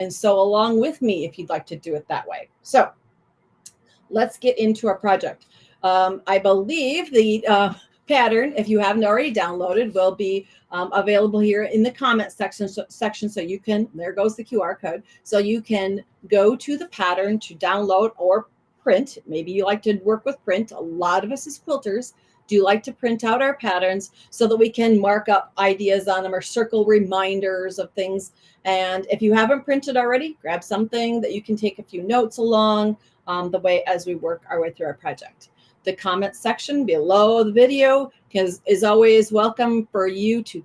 and sew along with me if you'd like to do it that way. So let's get into our project. I believe the pattern, if you haven't already downloaded, will be available here in the comment section. So you can, there goes the QR code. So you can go to the pattern to download or print. Maybe you like to work with print. A lot of us as quilters do like to print out our patterns so that we can mark up ideas on them or circle reminders of things. And if you haven't printed already, grab something that you can take a few notes along the way as we work our way through our project. The comment section below the video is always welcome for you to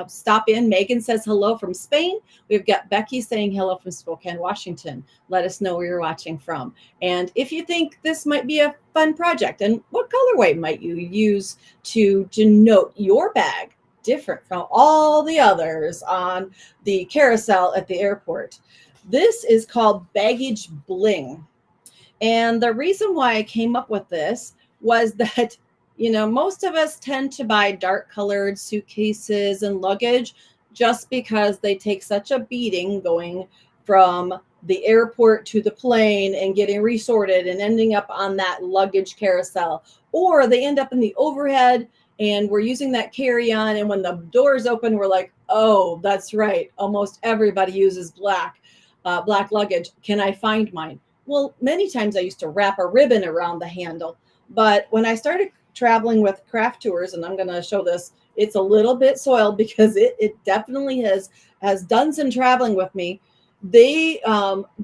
stop in. Megan says hello from Spain. We've got Becky saying hello from Spokane, Washington. Let us know where you're watching from. And if you think this might be a fun project, and what colorway might you use to denote your bag different from all the others on the carousel at the airport? This is called Baggage Bling. And the reason why I came up with this was that, you know, most of us tend to buy dark colored suitcases and luggage just because they take such a beating going from the airport to the plane and getting resorted and ending up on that luggage carousel, or they end up in the overhead and we're using that carry-on, and when the doors open, we're like, oh, that's right, almost everybody uses black luggage. Can I find mine? Well, many times I used to wrap a ribbon around the handle, but when I started traveling with craft tours, and I'm going to show this, it's a little bit soiled because it definitely has done some traveling with me. They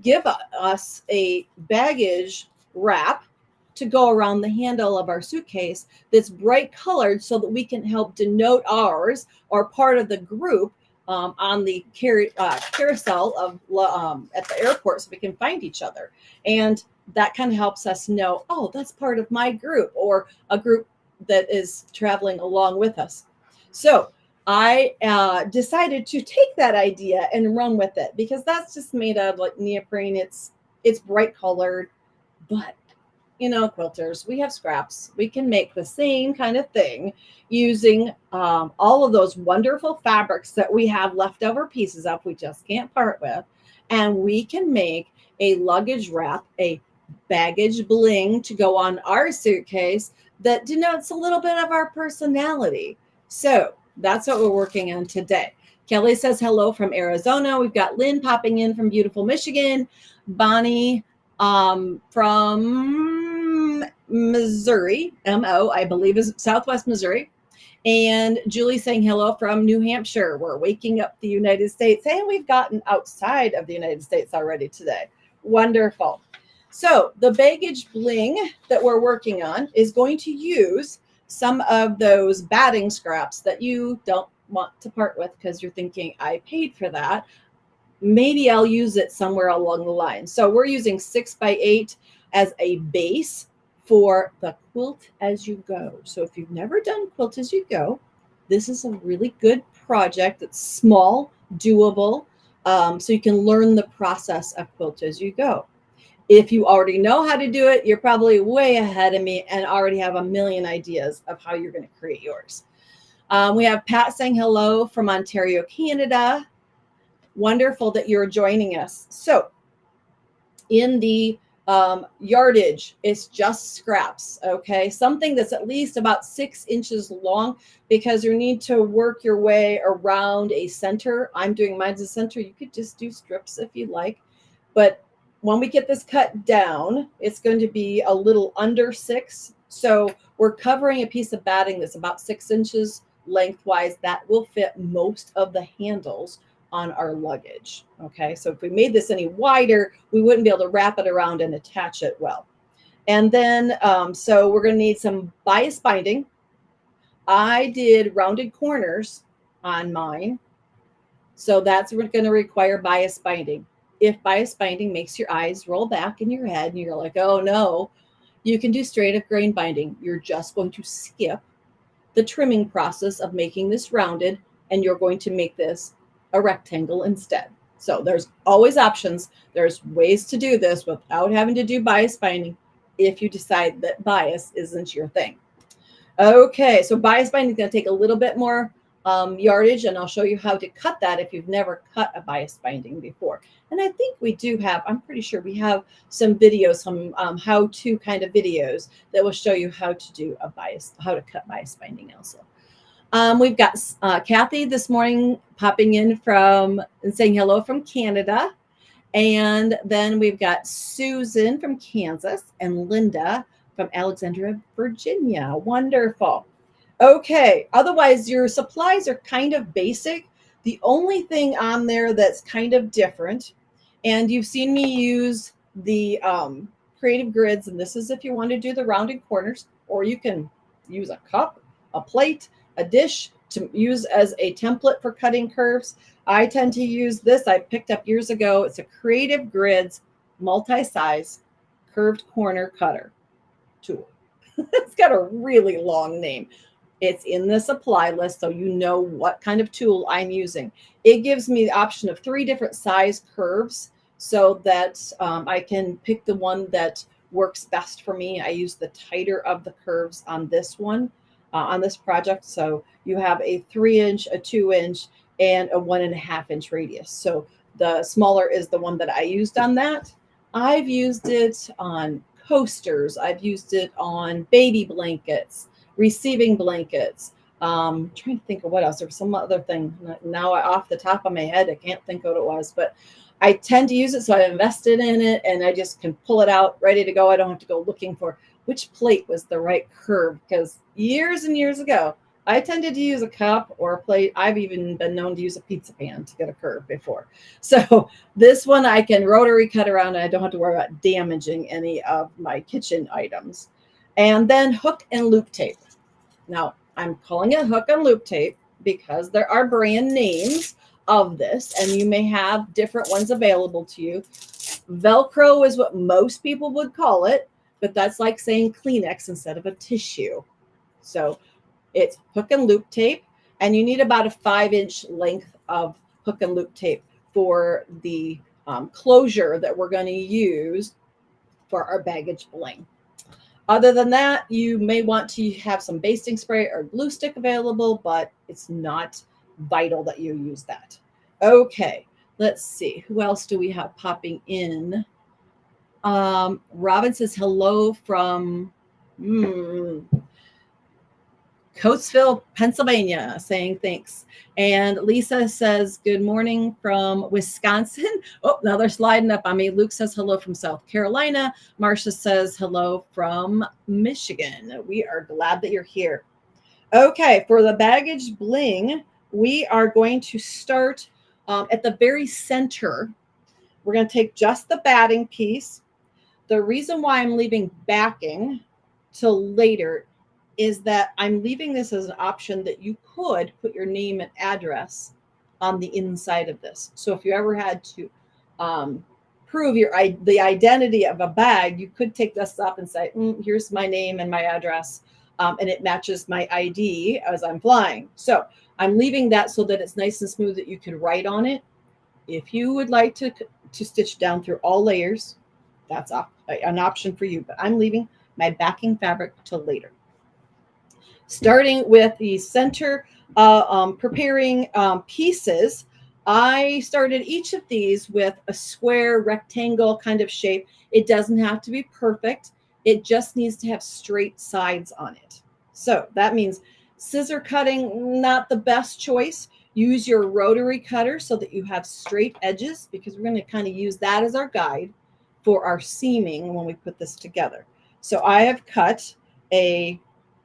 give us a baggage wrap to go around the handle of our suitcase that's bright colored so that we can help denote ours or part of the group on the carousel of at the airport, so we can find each other. And that kind of helps us know, oh, that's part of my group or a group that is traveling along with us. So I decided to take that idea and run with it because that's just made out of like neoprene. It's bright colored, but you know, quilters, we have scraps. We can make the same kind of thing using all of those wonderful fabrics that we have leftover pieces of, we just can't part with. And we can make a luggage wrap, a baggage bling to go on our suitcase that denotes a little bit of our personality. So that's what we're working on today. Kelly says hello from Arizona. We've got Lynn popping in from beautiful Michigan. Bonnie from Missouri, MO, I believe is Southwest Missouri. And Julie saying hello from New Hampshire. We're waking up the United States, and we've gotten outside of the United States already today. Wonderful. So the baggage bling that we're working on is going to use some of those batting scraps that you don't want to part with because you're thinking, I paid for that. Maybe I'll use it somewhere along the line. So we're using 6x8 as a base for the quilt as you go. So if you've never done quilt as you go, this is a really good project. It's small, doable, so you can learn the process of quilt as you go. If you already know how to do it, you're probably way ahead of me and already have a million ideas of how you're going to create yours. We have Pat saying hello from Ontario, Canada. Wonderful that you're joining us. So in the yardage, it's just scraps, okay? Something that's at least about 6 inches long because you need to work your way around a center. I'm doing mine's a center. You could just do strips if you like. But when we get this cut down, it's going to be a little under 6. So we're covering a piece of batting that's about 6 inches lengthwise. That will fit most of the handles on our luggage. Okay, so if we made this any wider, we wouldn't be able to wrap it around and attach it well. And then, so we're going to need some bias binding. I did rounded corners on mine, so that's going to require bias binding. If bias binding makes your eyes roll back in your head and you're like, oh no, you can do straight up grain binding. You're just going to skip the trimming process of making this rounded, and you're going to make this a rectangle instead. So there's always options. There's ways to do this without having to do bias binding if you decide that bias isn't your thing. Okay, so bias binding is going to take a little bit more yardage, and I'll show you how to cut that if you've never cut a bias binding before. And I think we do have, I'm pretty sure we have some videos, some how-to kind of videos that will show you how to do how to cut bias binding also. We've got Kathy this morning popping in and saying hello from Canada. And then we've got Susan from Kansas and Linda from Alexandria, Virginia. Wonderful. Okay. Otherwise, your supplies are kind of basic. The only thing on there that's kind of different, and you've seen me use the creative grids, and this is if you want to do the rounded corners, or you can use a cup, a plate, a dish to use as a template for cutting curves. I tend to use this. I picked up years ago. It's a Creative Grids multi-size curved corner cutter tool. It's got a really long name. It's in the supply list, so you know what kind of tool I'm using. It gives me the option of 3 different size curves so that I can pick the one that works best for me. I use the tighter of the curves on this one, on this project. So you have a 3-inch, a 2-inch, and a 1.5-inch radius. So the smaller is the one that I used on that. I've used it on coasters. I've used it on baby blankets, receiving blankets. Trying to think of what else. There was some other thing. Now off the top of my head, I can't think of what it was, but I tend to use it. So I invested in it and I just can pull it out ready to go. I don't have to go looking for which plate was the right curve, because years and years ago, I tended to use a cup or a plate. I've even been known to use a pizza pan to get a curve before. So this one I can rotary cut around and I don't have to worry about damaging any of my kitchen items. And then hook and loop tape. Now I'm calling it hook and loop tape because there are brand names of this and you may have different ones available to you. Velcro is what most people would call it, but that's like saying Kleenex instead of a tissue. So it's hook and loop tape, and you need about a 5-inch length of hook and loop tape for the closure that we're going to use for our baggage bling. Other than that, you may want to have some basting spray or glue stick available, but it's not vital that you use that. Okay, let's see. Who else do we have popping in? Robin says hello from Coatesville, Pennsylvania, saying thanks. And Lisa says, good morning from Wisconsin. Oh, now they're sliding up on me. Luke says hello from South Carolina. Marcia says hello from Michigan. We are glad that you're here. Okay, for the baggage bling, we are going to start at the very center. We're going to take just the batting piece. The reason why I'm leaving backing till later is that I'm leaving this as an option that you could put your name and address on the inside of this. So if you ever had to prove the identity of a bag, you could take this up and say, here's my name and my address, and it matches my ID as I'm flying. So I'm leaving that so that it's nice and smooth that you can write on it. If you would like to stitch down through all layers, that's an option for you, but I'm leaving my backing fabric till later. Starting with the center preparing pieces, I started each of these with a square rectangle kind of shape. It doesn't have to be perfect. It just needs to have straight sides on it. So that means scissor cutting, not the best choice. Use your rotary cutter so that you have straight edges, because we're going to kind of use that as our guide for our seaming when we put this together. So I have cut a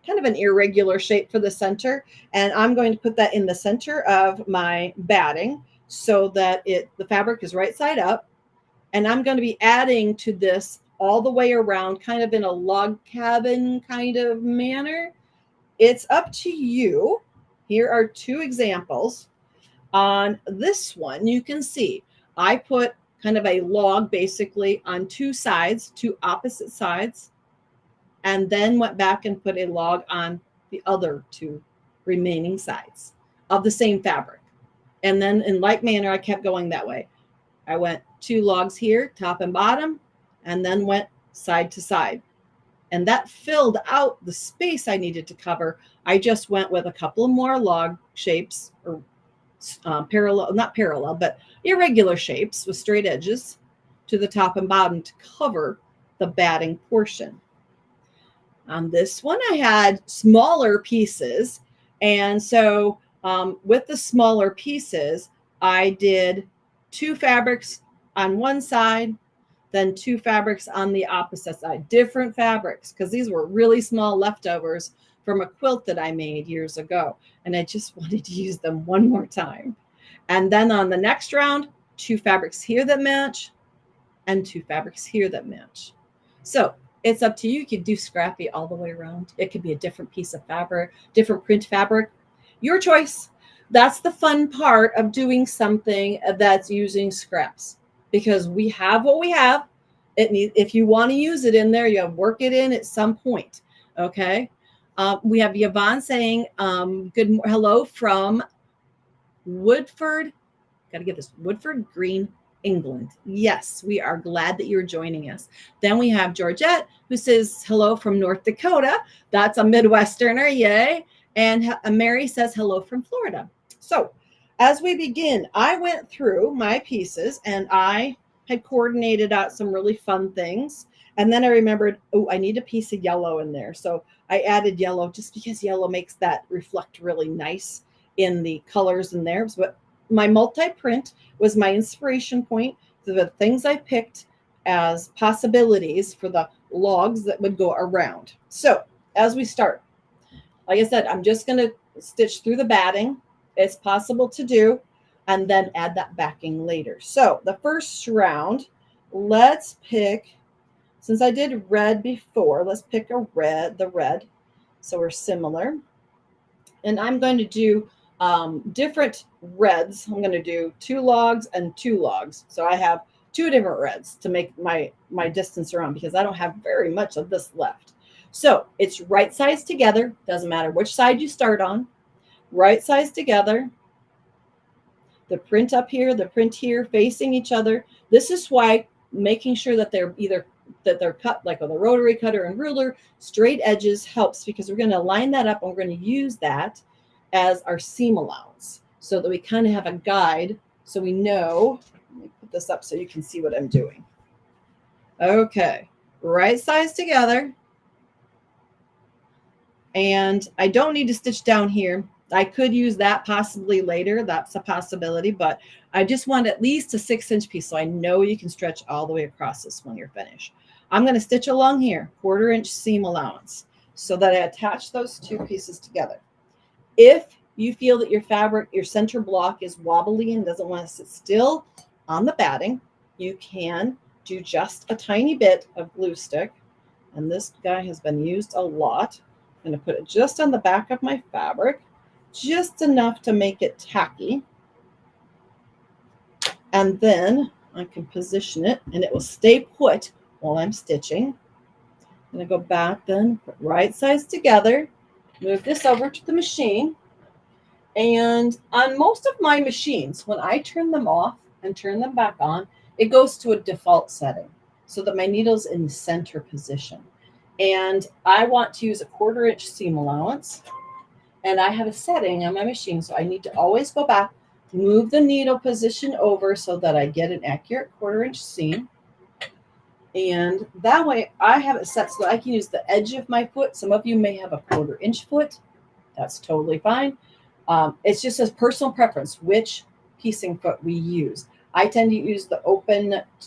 kind of an irregular shape for the center, and I'm going to put that in the center of my batting so that the fabric is right side up, and I'm going to be adding to this all the way around, kind of in a log cabin kind of manner. It's up to you. Here are 2 examples. On this one, you can see I put kind of a log basically on 2 sides, 2 opposite sides, and then went back and put a log on the other 2 remaining sides of the same fabric. And then in like manner, I kept going that way. I went 2 logs here, top and bottom, and then went side to side. and that filled out the space I needed to cover. I just went with a couple more log shapes, or parallel, not parallel, but irregular shapes with straight edges to the top and bottom to cover the batting portion. On this one, I had smaller pieces. And so with the smaller pieces, I did 2 fabrics on one side, then 2 fabrics on the opposite side, different fabrics, because these were really small leftovers from a quilt that I made years ago. And I just wanted to use them one more time. And then on the next round, 2 fabrics here that match and 2 fabrics here that match. So it's up to you. You could do scrappy all the way around. It could be a different piece of fabric, different print fabric, your choice. That's the fun part of doing something that's using scraps, because we have what we have. If you want to use it in there, you have to work it in at some point. Okay. We have Yvonne saying, hello from Woodford. Got to get this. Woodford Green, England. Yes, we are glad that you're joining us. Then we have Georgette, who says hello from North Dakota. That's a Midwesterner. Yay. And Mary says hello from Florida. So as we begin, I went through my pieces and I had coordinated out some really fun things. And then I remembered, oh, I need a piece of yellow in there. So I added yellow just because yellow makes that reflect really nice in the colors in there. But my multi-print was my inspiration point for the things I picked as possibilities for the logs that would go around. So as we start, like I said, I'm just going to stitch through the batting. It's possible to do, and then add that backing later. So the first round, let's pick, since I did red before, let's pick the red. So we're similar. And I'm going to do different reds. I'm going to do 2 logs and 2 logs. So I have 2 different reds to make my distance around, because I don't have very much of this left. So it's right sides together. Doesn't matter which side you start on. Right sides together. The print up here, the print here, facing each other. This is why making sure that they're cut like with a rotary cutter and ruler, straight edges helps, because we're going to line that up and we're going to use that as our seam allowance so that we kind of have a guide, so we know. Let me put this up so you can see what I'm doing. Okay, right sides together. And I don't need to stitch down here. I could use that possibly later. That's a possibility, but I just want at least a 6-inch piece so I know you can stretch all the way across this when you're finished. I'm going to stitch along here, 1/4 inch seam allowance, so that I attach those 2 pieces together. If you feel that your fabric, your center block is wobbly and doesn't want to sit still on the batting, you can do just a tiny bit of glue stick. And this guy has been used a lot. I'm going to put it just on the back of my fabric, just enough to make it tacky. And then I can position it and it will stay put while I'm stitching. I'm going to go back then, put right sides together, move this over to the machine. And on most of my machines, when I turn them off and turn them back on, it goes to a default setting so that my needle's in the center position. And I want to use a 1/4 inch seam allowance. And I have a setting on my machine, so I need to always go back, move the needle position over so that I get an accurate 1/4 inch seam. And that way I have it set so that I can use the edge of my foot. Some of you may have a 1/4 inch foot. That's totally fine. It's just a personal preference which piecing foot we use. I tend to use the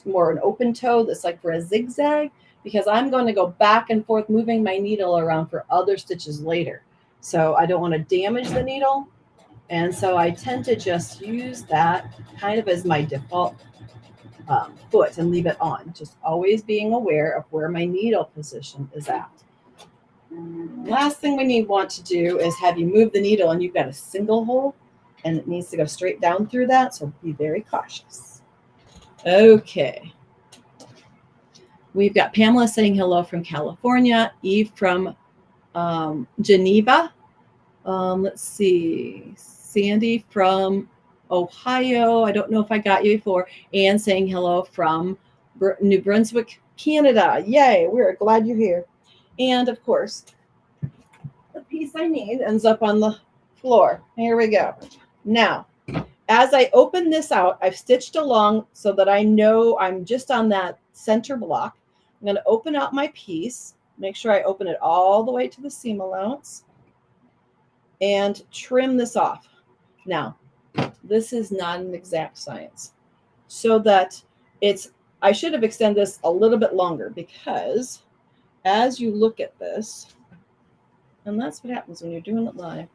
more an open toe that's like for a zigzag, because I'm going to go back and forth moving my needle around for other stitches later. So I don't want to damage the needle. And so I tend to just use that kind of as my default foot and leave it on, just always being aware of where my needle position is at. Last thing we want to do is have you move the needle and you've got a single hole and it needs to go straight down through that. So be very cautious. Okay. We've got Pamela saying hello from California, Eve from Geneva. Let's see, Sandy from Ohio. I don't know if I got you before. Anne saying hello from New Brunswick, Canada. Yay, we're glad you're here. And of course, the piece I need ends up on the floor. Here we go. Now, as I open this out, I've stitched along so that I know I'm just on that center block. I'm going to open out my piece, make sure I open it all the way to the seam allowance, and trim this off. Now, this is not an exact science, so that I should have extended this a little bit longer, because as you look at this, and that's what happens when you're doing it live,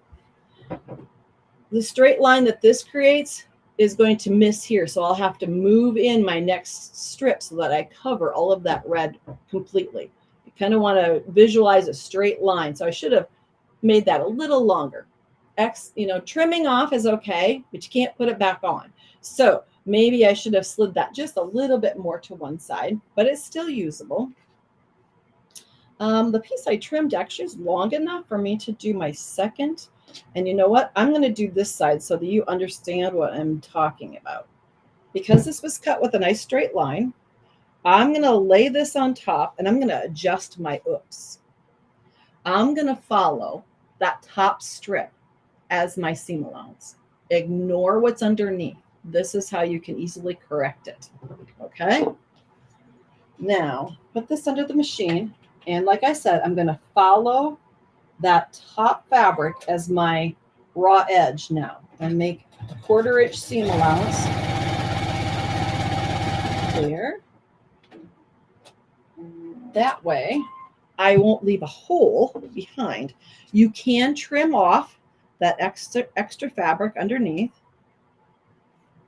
the straight line that this creates is going to miss here. So I'll have to move in my next strip so that I cover all of that red completely. You kind of want to visualize a straight line. So I should have made that a little longer. Trimming off is okay, but you can't put it back on. So maybe I should have slid that just a little bit more to one side, but it's still usable. The piece I trimmed actually is long enough for me to do my second. And you know what? I'm going to do this side so that you understand what I'm talking about. Because this was cut with a nice straight line, I'm going to lay this on top and I'm going to adjust my oops. I'm going to follow that top strip as my seam allowance. Ignore what's underneath. This is how you can easily correct it. Okay? Now, put this under the machine. And like I said, I'm going to follow that top fabric as my raw edge now and make a 1/4 inch seam allowance there. That way I won't leave a hole behind. You can trim off that extra fabric underneath,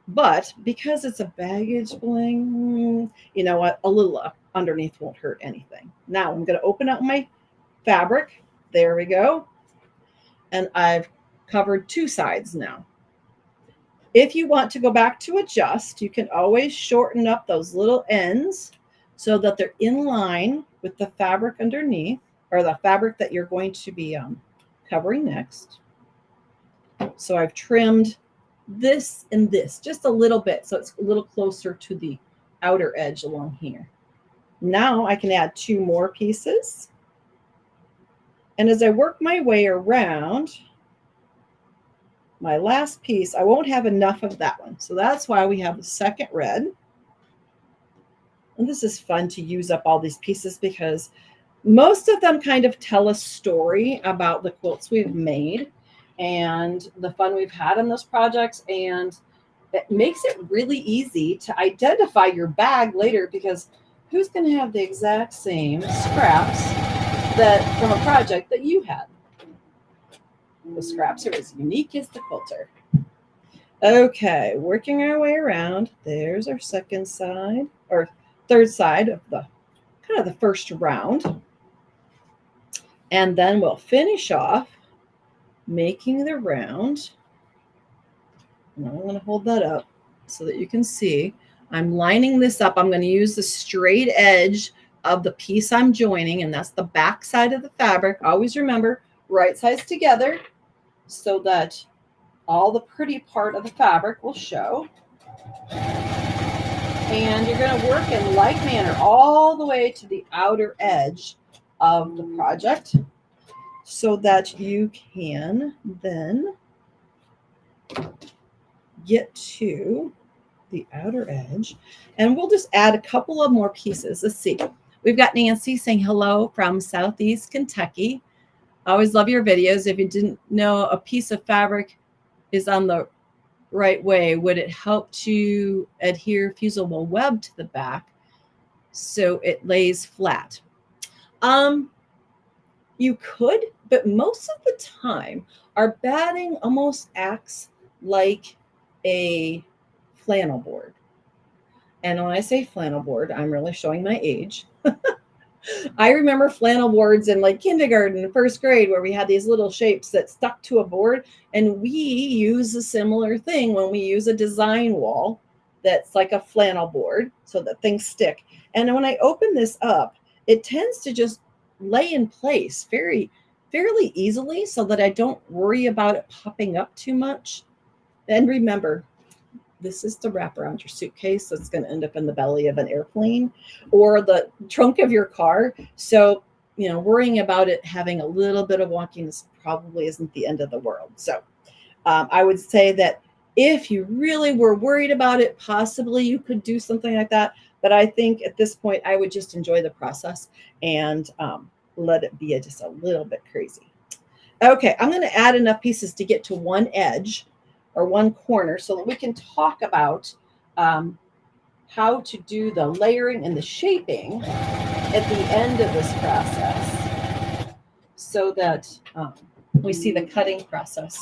but because it's a baggage bling, you know what, a little underneath won't hurt anything. Now I'm going to open up my fabric. There we go. And I've covered 2 sides now. If you want to go back to adjust, you can always shorten up those little ends so that they're in line with the fabric underneath, or the fabric that you're going to be covering next. So I've trimmed this and this just a little bit, so it's a little closer to the outer edge along here. Now I can add 2 more pieces. And as I work my way around my last piece, I won't have enough of that one. So that's why we have the second red. And this is fun to use up all these pieces because most of them kind of tell a story about the quilts we've made and the fun we've had on those projects. And it makes it really easy to identify your bag later, because who's going to have the exact same scraps that from a project that you had? The scraps are as unique as the quilter. Okay, working our way around. There's our second side, or third side of the kind of the first round. And then we'll finish off making the round. And I'm going to hold that up so that you can see. I'm lining this up. I'm going to use the straight edge of the piece I'm joining, and that's the back side of the fabric. Always remember, right sides together so that all the pretty part of the fabric will show. And you're going to work in like manner all the way to the outer edge of the project so that you can then get to the outer edge. And we'll just add a couple of more pieces. Let's see. We've got Nancy saying hello from Southeast Kentucky. I always love your videos. If you didn't know a piece of fabric is on the right way, would it help to adhere fusible web to the back so it lays flat? You could, but most of the time our batting almost acts like a flannel board. And when I say flannel board, I'm really showing my age. I remember flannel boards in like kindergarten, first grade, where we had these little shapes that stuck to a board. And we use a similar thing when we use a design wall that's like a flannel board so that things stick. And when I open this up, it tends to just lay in place fairly easily so that I don't worry about it popping up too much. And remember, this is to wrap around your suitcase that's going to end up in the belly of an airplane or the trunk of your car. So worrying about it having a little bit of wonkiness probably isn't the end of the world. So I would say that if you really were worried about it, possibly you could do something like that. But I think at this point, I would just enjoy the process and let it be just a little bit crazy. Okay, I'm going to add enough pieces to get to one edge or one corner so that we can talk about how to do the layering and the shaping at the end of this process so that we see the cutting process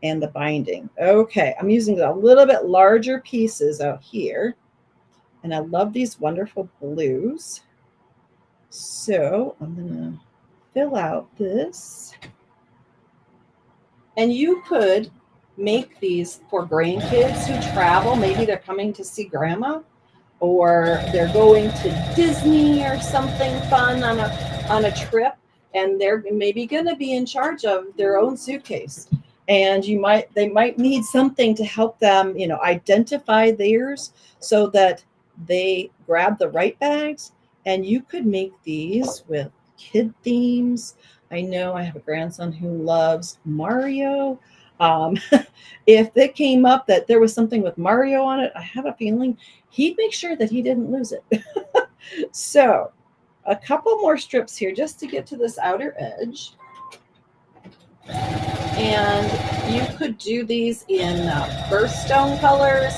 and the binding. Okay, I'm using a little bit larger pieces out here. And I love these wonderful blues. So I'm going to fill out this. And you could make these for grandkids who travel. Maybe they're coming to see grandma, or they're going to Disney or something fun on a trip, and they're maybe going to be in charge of their own suitcase. And they might need something to help them, identify theirs so that they grab the right bags. And you could make these with kid themes. I know I have a grandson who loves Mario. If it came up that there was something with Mario on it, I have a feeling he'd make sure that he didn't lose it. So a couple more strips here just to get to this outer edge. And you could do these in birthstone colors.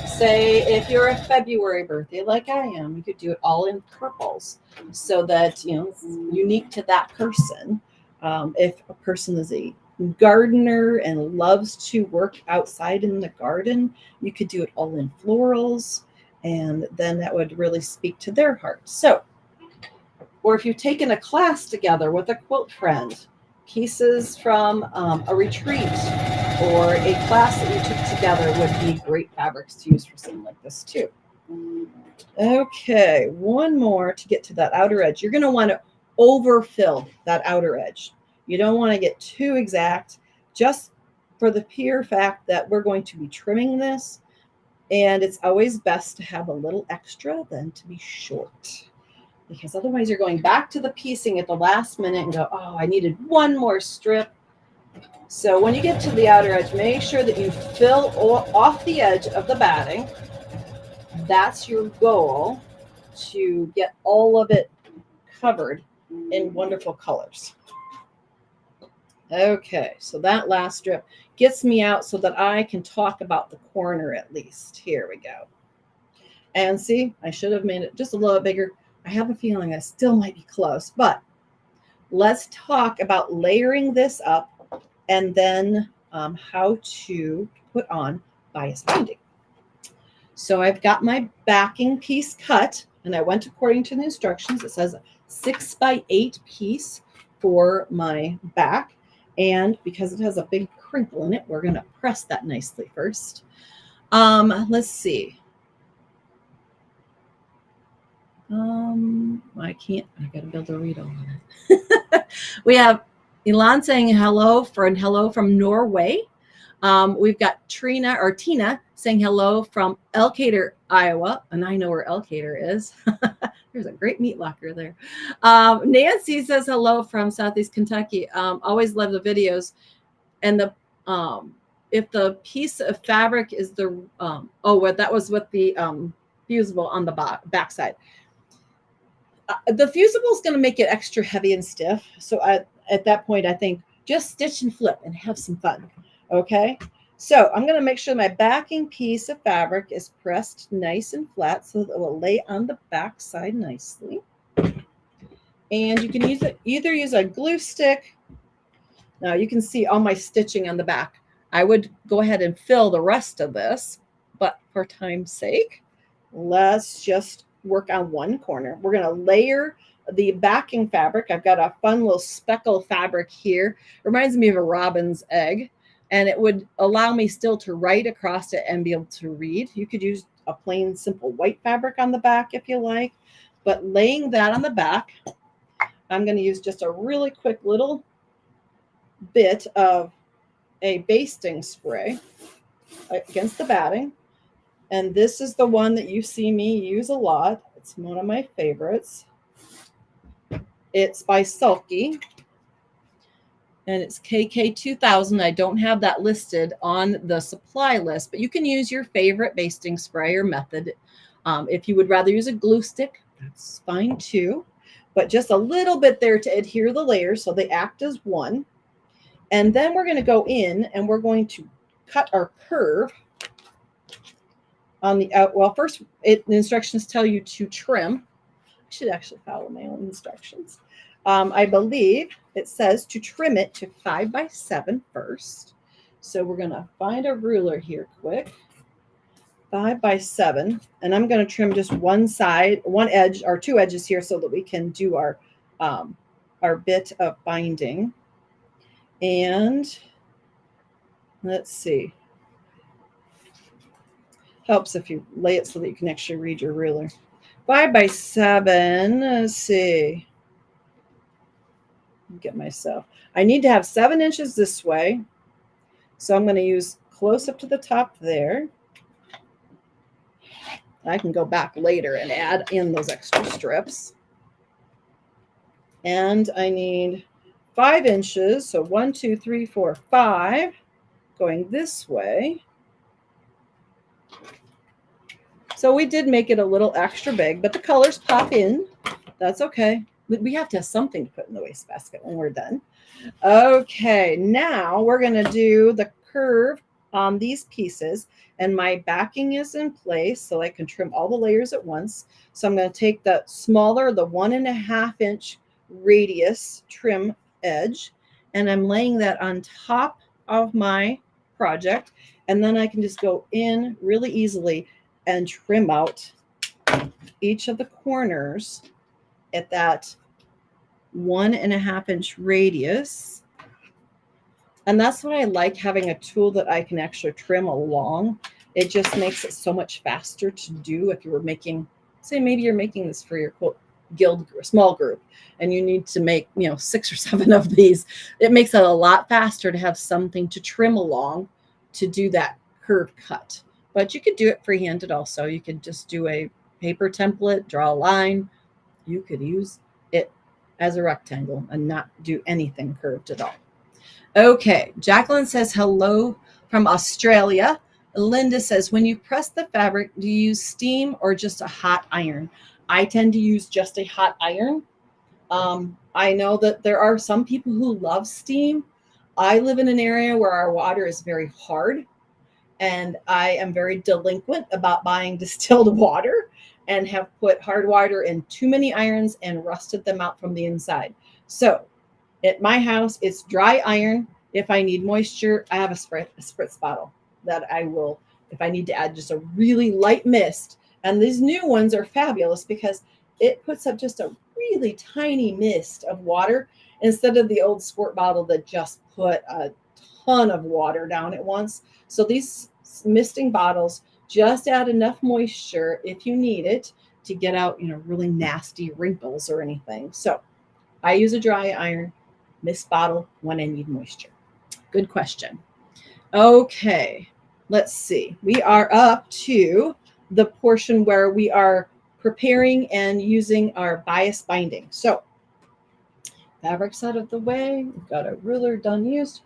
Say if you're a February birthday like I am, you could do it all in purples so that it's unique to that person. If a person is a gardener and loves to work outside in the garden, you could do it all in florals, and then that would really speak to their heart. So, or if you've taken a class together with a quilt friend, pieces from a retreat or a class that you took together would be great fabrics to use for something like this too. Okay, one more to get to that outer edge. You're going to want to overfill that outer edge. You don't want to get too exact, just for the pure fact that we're going to be trimming this, and it's always best to have a little extra than to be short, because otherwise you're going back to the piecing at the last minute and go, oh, I needed one more strip. So when you get to the outer edge, make sure that you fill off the edge of the batting. That's your goal, to get all of it covered in wonderful colors. Okay, so that last strip gets me out so that I can talk about the corner at least. Here we go. And see, I should have made it just a little bit bigger. I have a feeling I still might be close, but let's talk about layering this up and then how to put on bias binding. So I've got my backing piece cut, and I went according to the instructions. It says a 6x8 piece for my back. And because it has a big crinkle in it, we're going to press that nicely first. Let's see. I got to be able to read all of it. We have Elan saying hello from Norway. We've got Tina saying hello from Elkader, Iowa, and I know where Elkader is. There's a great meat locker there. Nancy says hello from Southeast Kentucky. Always love the videos. And if the piece of fabric is that was with the fusible on the back side. The fusible is going to make it extra heavy and stiff. So at that point, I think just stitch and flip and have some fun. Okay. So I'm going to make sure my backing piece of fabric is pressed nice and flat so that it will lay on the back side nicely. And you can either use a glue stick. Now you can see all my stitching on the back. I would go ahead and fill the rest of this, but for time's sake, let's just work on one corner. We're going to layer the backing fabric. I've got a fun little speckle fabric here. It reminds me of a robin's egg, and it would allow me still to write across it and be able to read. You could use a plain, simple white fabric on the back if you like, but laying that on the back, I'm going to use just a really quick little bit of a basting spray against the batting. And this is the one that you see me use a lot. It's one of my favorites. It's by Sulky, and it's KK2000. I don't have that listed on the supply list, but you can use your favorite basting spray or method. If you would rather use a glue stick, that's fine too. But just a little bit there to adhere the layers so they act as one. And then we're going to go in and we're going to cut our curve on the out. Well, first, the instructions tell you to trim. I should actually follow my own instructions. I believe it says to trim it to 5 by 7 first. So we're going to find a ruler here quick. 5 by 7, and I'm going to trim just one side, one edge, or two edges here, so that we can do our bit of binding. And let's see. Helps if you lay it so that you can actually read your ruler. 5 by 7. Let's see. Get myself. I need to have 7 inches this way, so I'm going to use close up to the top there. I can go back later and add in those extra strips. And I need 5 inches. So 1, 2, 3, 4, 5 going this way. So we did make it a little extra big, but the colors pop in. That's okay. We have to have something to put in the wastebasket when we're done. Okay, now we're going to do the curve on these pieces, and my backing is in place so I can trim all the layers at once. So I'm going to take the smaller, the 1.5 inch radius trim edge, and I'm laying that on top of my project, and then I can just go in really easily and trim out each of the corners at that 1.5 inch radius. And that's what I like, having a tool that I can actually trim along. It just makes it so much faster to do if you were making, say maybe you're making this for your quote guild small group and you need to make 6 or 7 of these. It makes it a lot faster to have something to trim along to do that curve cut. But you could do it free-handed also. You could just do a paper template, draw a line. You could use it as a rectangle and not do anything curved at all. Okay, Jacqueline says hello from Australia. Linda says, when you press the fabric, do you use steam or just a hot iron? I tend to use just a hot iron. I know that there are some people who love steam. I live in an area where our water is very hard, and I am very delinquent about buying distilled water and have put hard water in too many irons and rusted them out from the inside. So at my house, it's dry iron. If I need moisture, I have a spritz bottle that I will, if I need to add just a really light mist. And these new ones are fabulous because it puts up just a really tiny mist of water instead of the old squirt bottle that just put a ton of water down at once. So these misting bottles just add enough moisture if you need it to get out, really nasty wrinkles or anything. So I use a dry iron mist bottle when I need moisture. Good question. Okay, let's see. We are up to the portion where we are preparing and using our bias binding. So fabric's out of the way. We've got a ruler done used.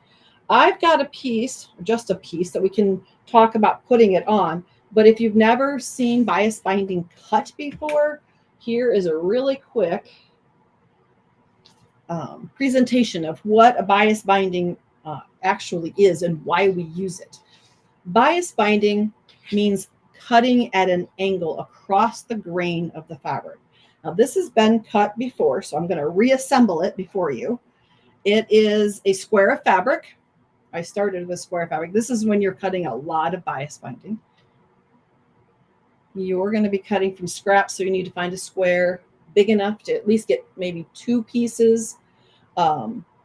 I've got a piece, just a piece, that we can talk about putting it on. But if you've never seen bias binding cut before, here is a really quick presentation of what a bias binding actually is and why we use it. Bias binding means cutting at an angle across the grain of the fabric. Now this has been cut before, so I'm going to reassemble it before you. It is a square of fabric. I started with square of fabric. This is when you're cutting a lot of bias binding. You're going to be cutting from scraps, so you need to find a square big enough to at least get maybe 2 pieces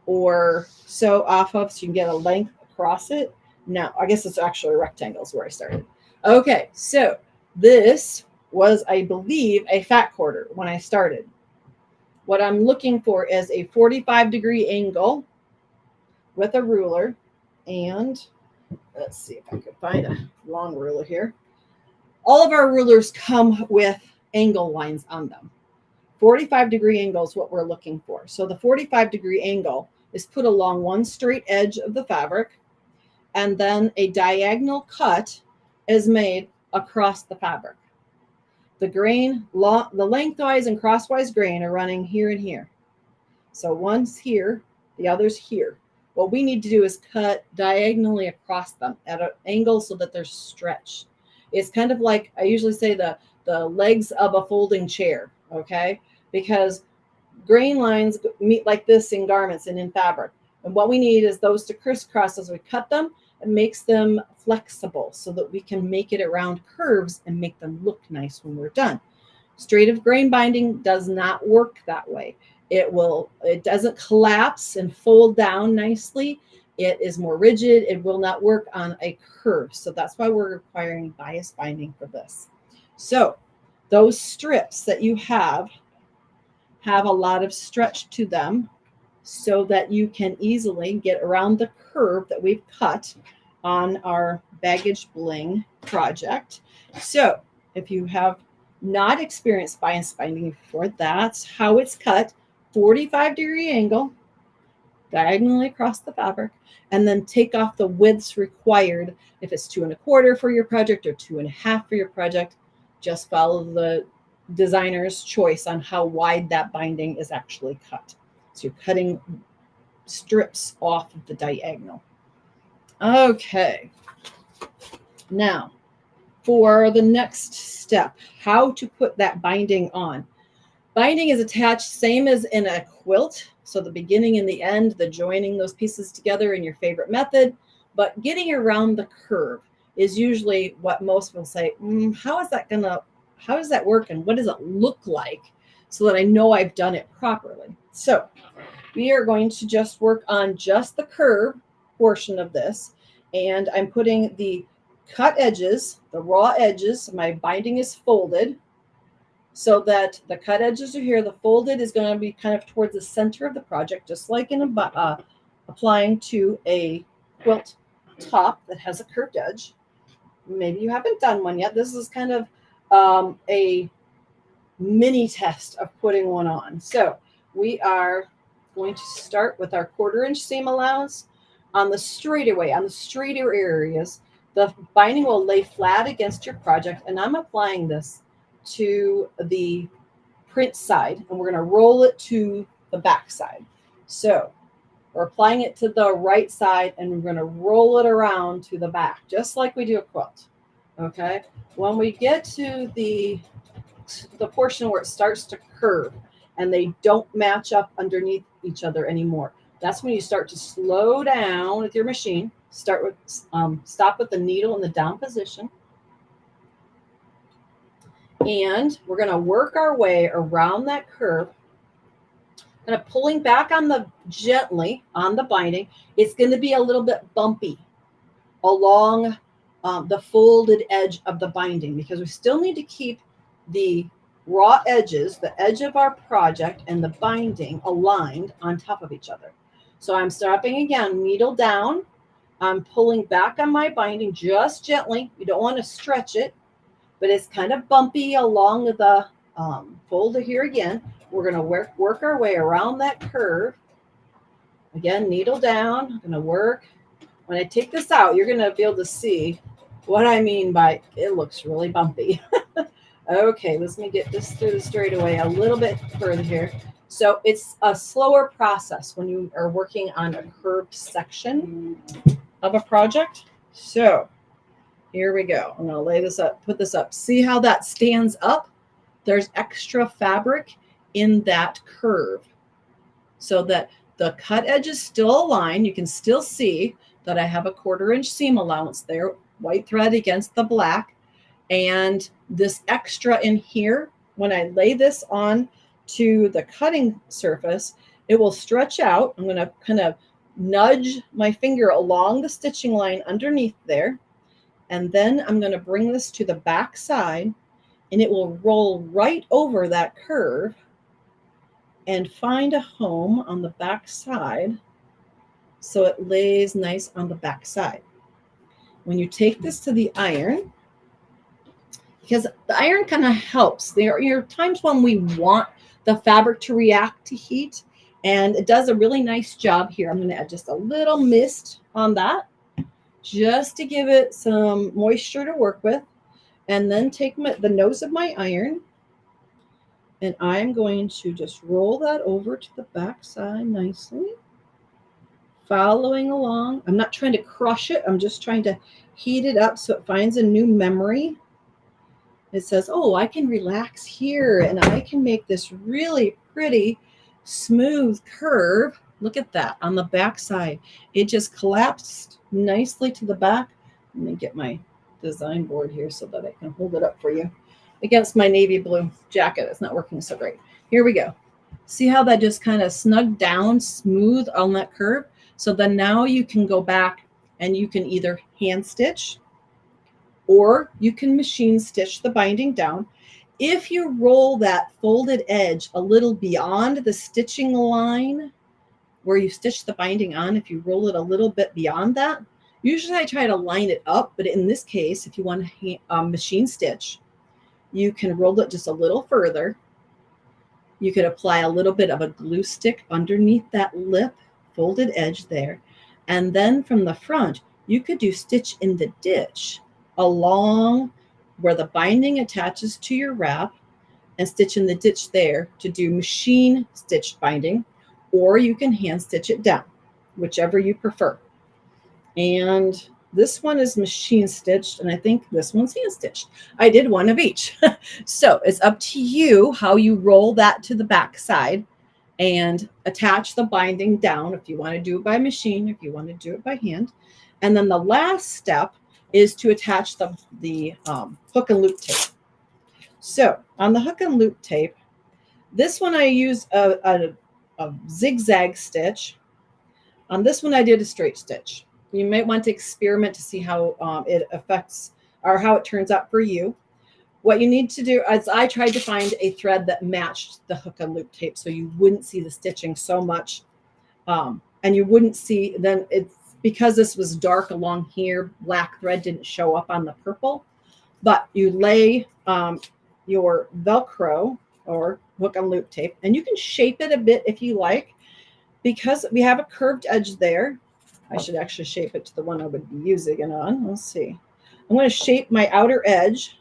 or so off of, so you can get a length across it. Now, I guess it's actually rectangles where I started. Okay, so this was, I believe, a fat quarter when I started. What I'm looking for is a 45-degree angle with a ruler. And let's see if I can find a long ruler here. All of our rulers come with angle lines on them. 45-degree angle is what we're looking for. So the 45-degree angle is put along one straight edge of the fabric, and then a diagonal cut is made across the fabric. The grain, the lengthwise and crosswise grain are running here and here. So one's here, the other's here. What we need to do is cut diagonally across them at an angle so that they're stretched. It's kind of like, I usually say, the legs of a folding chair, okay? Because grain lines meet like this in garments and in fabric. And what we need is those to crisscross as we cut them. It makes them flexible so that we can make it around curves and make them look nice when we're done. Straight of grain binding does not work that way. It doesn't collapse and fold down nicely. It is more rigid. It will not work on a curve. So that's why we're requiring bias binding for this. So those strips that you have a lot of stretch to them so that you can easily get around the curve that we've cut on our baggage bling project. So if you have not experienced bias binding before, that's how it's cut. 45-degree angle diagonally across the fabric, and then take off the widths required. If it's 2 1/4 for your project or 2 1/2 for your project, just follow the designer's choice on how wide that binding is actually cut. So you're cutting strips off of the diagonal. Okay. Now, for the next step, how to put that binding on. Binding is attached same as in a quilt. So the beginning and the end, the joining those pieces together in your favorite method, but getting around the curve is usually what most will say, how does that work and what does it look like so that I know I've done it properly? So we are going to just work on just the curve portion of this. And I'm putting the cut edges, the raw edges, my binding is folded so that the cut edges are here. The folded is going to be kind of towards the center of the project, just like in applying to a quilt top that has a curved edge. Maybe you haven't done one yet. This is kind of a mini test of putting one on. So we are going to start with our 1/4 inch seam allowance on the straightaway, on the straighter areas. The binding will lay flat against your project, and I'm applying this to the print side, and we're going to roll it to the back side. So we're applying it to the right side, and we're going to roll it around to the back, just like we do a quilt. Okay. When we get to the portion where it starts to curve and they don't match up underneath each other anymore, that's when you start to slow down with your machine. Stop with the needle in the down position. And we're going to work our way around that curve. Kind of pulling back gently on the binding. It's going to be a little bit bumpy along the folded edge of the binding because we still need to keep the raw edges, the edge of our project and the binding aligned on top of each other. So I'm stopping again, needle down. I'm pulling back on my binding just gently. You don't want to stretch it, but it's kind of bumpy along the fold here again. We're going to work our way around that curve. Again, needle down. I'm going to work. When I take this out, you're going to be able to see what I mean by it looks really bumpy. Okay, let me get this through the straightaway a little bit further here. So it's a slower process when you are working on a curved section of a project. So here we go. I'm going to lay this up, put this up. See how that stands up? There's extra fabric in that curve so that the cut edges still align. You can still see that I have a 1/4 inch seam allowance there, white thread against the black. And this extra in here, when I lay this on to the cutting surface, it will stretch out. I'm going to kind of nudge my finger along the stitching line underneath there. And then I'm going to bring this to the back side, and it will roll right over that curve and find a home on the back side so it lays nice on the back side. When you take this to the iron, because the iron kind of helps. There are times when we want the fabric to react to heat. And it does a really nice job here. I'm going to add just a little mist on that just to give it some moisture to work with. And then take the nose of my iron, and I'm going to just roll that over to the back side nicely, following along. I'm not trying to crush it. I'm just trying to heat it up so it finds a new memory. It says, oh, I can relax here and I can make this really pretty, smooth curve. Look at that on the back side. It just collapsed nicely to the back. Let me get my design board here so that I can hold it up for you against my navy blue jacket. It's not working so great. Here we go. See how that just kind of snugged down smooth on that curve? So then now you can go back and you can either hand stitch or you can machine stitch the binding down. If you roll that folded edge a little beyond the stitching line where you stitch the binding on, if you roll it a little bit beyond that, usually I try to line it up, but in this case, if you want to machine stitch, you can roll it just a little further. You could apply a little bit of a glue stick underneath that lip folded edge there. And then from the front, you could do stitch in the ditch along where the binding attaches to your wrap and stitch in the ditch there to do machine stitched binding, or you can hand stitch it down, whichever you prefer. And this one is machine stitched, and I think this one's hand stitched. I did one of each. So it's up to you how you roll that to the back side and attach the binding down if you want to do it by machine, if you want to do it by hand. And then the last step is to attach the hook and loop tape. So on the hook and loop tape, this one I use a zigzag stitch. On this one I did a straight stitch. You might want to experiment to see how it affects or how it turns out for you. What you need to do is I tried to find a thread that matched the hook and loop tape so you wouldn't see the stitching so much. And you wouldn't see, then it's because this was dark along here, black thread didn't show up on the purple. But you lay your Velcro or hook and loop tape, and you can shape it a bit if you like. Because we have a curved edge there, I should actually shape it to the one I would be using it on. Let's see. I'm going to shape my outer edge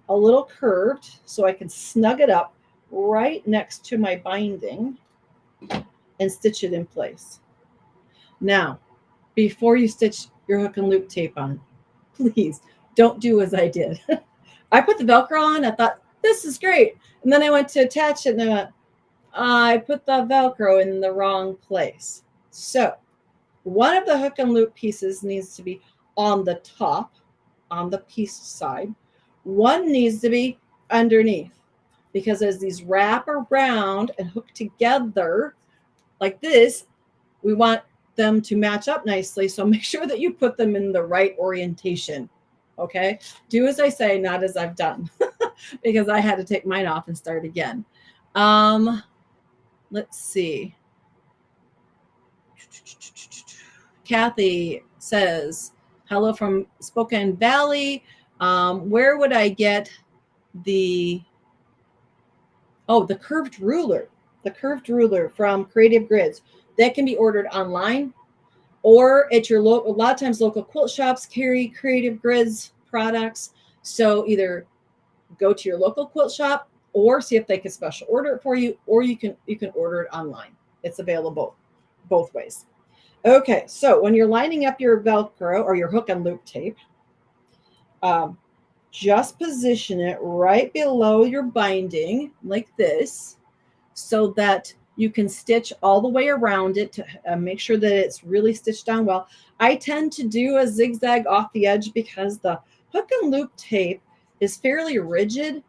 a little curved so I can snug it up right next to my binding and stitch it in place. Now, before you stitch your hook and loop tape on, please don't do as I did. I put the Velcro on. I thought, this is great. And then I went to attach it and I went, I put the Velcro in the wrong place. So one of the hook and loop pieces needs to be on the top, on the piece side. One needs to be underneath, because as these wrap around and hook together like this, we want them to match up nicely. So make sure that you put them in the right orientation. Okay. Do as I say, not as I've done, because I had to take mine off and start again. Let's see. Kathy says, hello from Spokane Valley. Where would I get the curved ruler? The curved ruler from Creative Grids. That can be ordered online or at your local. A lot of times local quilt shops carry Creative Grids products. So either go to your local quilt shop or see if they can special order it for you, or you can order it online. It's available both ways. Okay, so when you're lining up your Velcro or your hook and loop tape, just position it right below your binding like this so that you can stitch all the way around it to make sure that it's really stitched down well. I tend to do a zigzag off the edge because the hook and loop tape is fairly rigid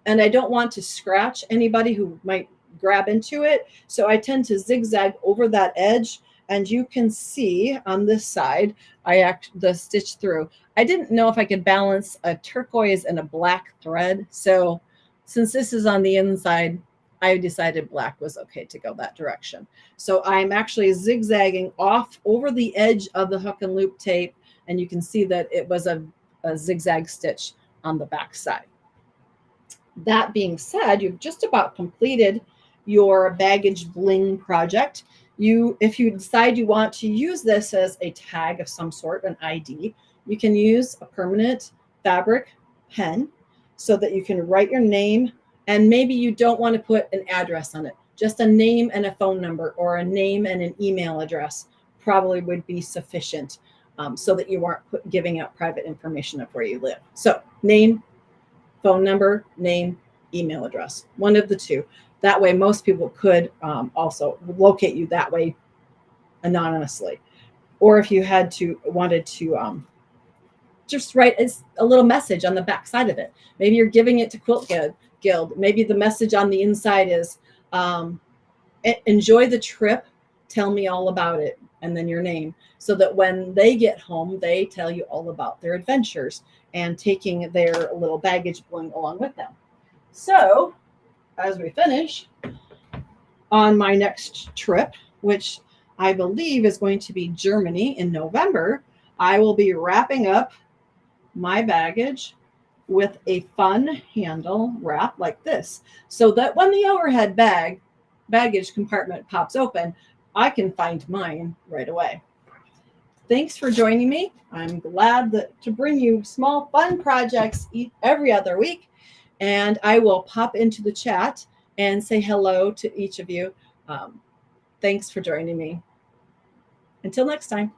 and I don't want to scratch anybody who might grab into it. So I tend to zigzag over that edge. And you can see on this side, the stitch through. I didn't know if I could balance a turquoise and a black thread. So since this is on the inside, I decided black was okay to go that direction. So I'm actually zigzagging off over the edge of the hook and loop tape. And you can see that it was a zigzag stitch on the back side. That being said, you've just about completed your baggage bling project. If you decide you want to use this as a tag of some sort, an ID, you can use a permanent fabric pen so that you can write your name, and maybe you don't want to put an address on it. Just a name and a phone number, or a name and an email address probably would be sufficient, so that you aren't giving out private information of where you live. So name, phone number, name, email address, one of the two. That way, most people could also locate you that way anonymously. Or if you wanted to just write a little message on the back side of it. Maybe you're giving it to Quilt Guild. Maybe the message on the inside is, enjoy the trip, tell me all about it, and then your name, so that when they get home, they tell you all about their adventures and taking their little baggage bling along with them. So as we finish, on my next trip, which I believe is going to be Germany in November, I will be wrapping up my baggage with a fun handle wrap like this, so that when the overhead baggage compartment pops open, I can find mine right away. Thanks for joining me. I'm glad to bring you small fun projects every other week, and I will pop into the chat and say hello to each of you. Thanks for joining me. Until next time.